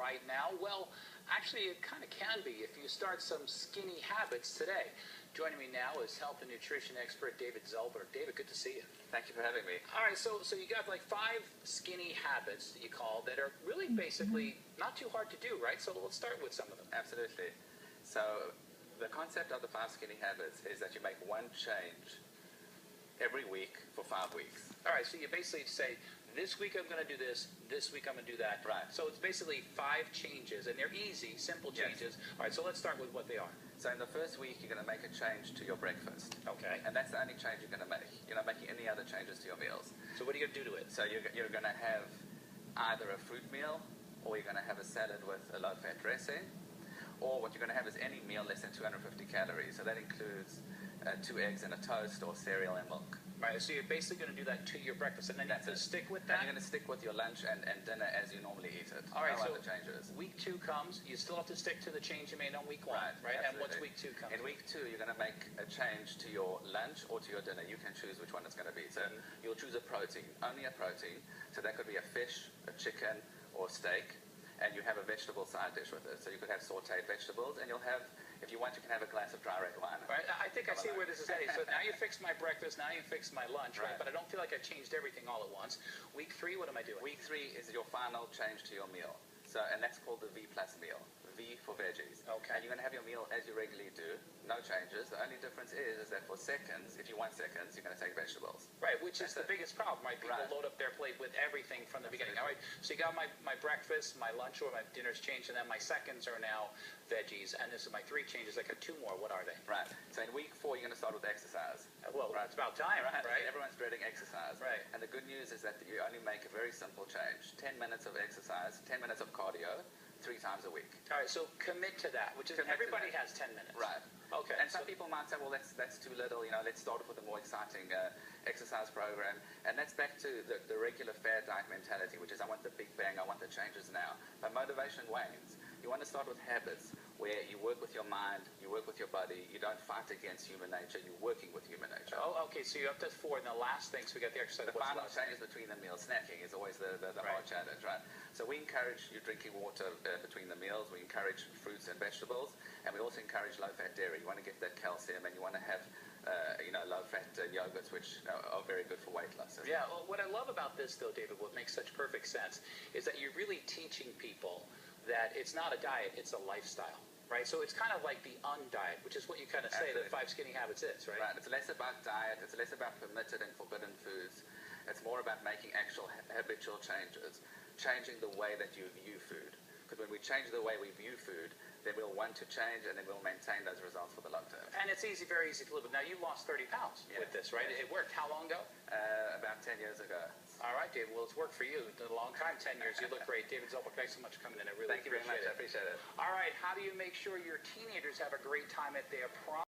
right now? Well, actually, it kind of can be if you start some skinny habits today. Joining me now is health and nutrition expert David Zulberg. David, good to see you. Thank you for having me. All right, so you got like 5 skinny habits that you call that are really basically not too hard to do, right? So let's start with some of them. Absolutely. So the concept of the 5 skinny habits is that you make one change every week for 5 weeks. All right, so you basically say, this week I'm going to do this week I'm going to do that. Right. So it's basically 5 changes, and they're easy, simple changes. Yes. All right, so let's start with what they are. So in the first week, you're going to make a change to your breakfast. Okay. And that's the only change you're going to make. You're not making any other changes to your meals. So what are you going to do to it? So you're going to have either a fruit meal, or you're going to have a salad with a low-fat dressing, or what you're going to have is any meal less than 250 calories. So that includes 2 eggs and a toast, or cereal and milk. Right, so you're basically going to do that to your breakfast, and then you have to stick with that? And you're going to stick with your lunch and dinner as you normally eat it. All right, no so other changes. Week 2 comes, you still have to stick to the change you made on week 1, right? Absolutely. And what's week 2 come? In week 2, you're going to make a change to your lunch or to your dinner. You can choose which one it's going to be. So you'll choose a protein, only a protein. So that could be a fish, a chicken, or steak. And you have a vegetable side dish with it. So you could have sauteed vegetables, and you'll have, if you want, you can have a glass of dry red wine. Right, I think I see where this is heading. So now you fixed my breakfast, now you fixed my lunch, right? But I don't feel like I changed everything all at once. Week 3, what am I doing? Week 3 is your final change to your meal. So, and that's called the V plus meal. V for veggies. Okay. And you're going to have your meal as you regularly do. No changes. The only difference is that for seconds, if you want seconds, you're going to take vegetables. Right, which is the biggest problem, right? People load up their plate with everything from the beginning. All right, so you got my breakfast, my lunch, or my dinner's changed, and then my seconds are now veggies, and this is my 3 changes. I got 2 more. What are they? Right. So in week 4, you're going to start with exercise. Well, it's about time, right? Everyone's dreading exercise. Right. And the good news is that you only make a very simple change. 10 minutes of exercise, 10 minutes of cardio, 3 times a week. All right, so commit to that, which is everybody has 10 minutes. Right. Okay. And some people might say, well, that's too little. You know, let's start off with a more exciting exercise program. And that's back to the regular fair diet mentality, which is I want the big bang, I want the changes now. But motivation wanes. You want to start with habits where you work with your mind, you work with your body, you don't fight against human nature, you're working with human nature. Oh, okay, so you're up to 4, and the last thing, so we got the exercise. The final changes between the meals. Snacking is always the hard challenge, right? So we encourage you drinking water between the meals, we encourage fruits and vegetables, and we also encourage low-fat dairy. You want to get that calcium, and you want to have low-fat yogurts, which are very good for weight loss. Yeah, well, what I love about this, though, David, what makes such perfect sense, is that you're really teaching people that it's not a diet, it's a lifestyle, right? So it's kind of like the undiet, which is what you kind of say that 5 skinny habits is, right? Right, it's less about diet, it's less about permitted and forbidden foods. It's more about making actual habitual changes, changing the way that you view food. Because when we change the way we view food, then we'll want to change, and then we'll maintain those results for the long term. And it's very easy to live with. Now, you lost 30 pounds with this, right? It worked. How long ago? About 10 years ago. All right, David. Well, it's worked for you. It's a long time, 10 years. You look great. David Zulberg, thanks so much for coming in. I really appreciate it. Thank you very much. I appreciate it. All right, how do you make sure your teenagers have a great time at their prom?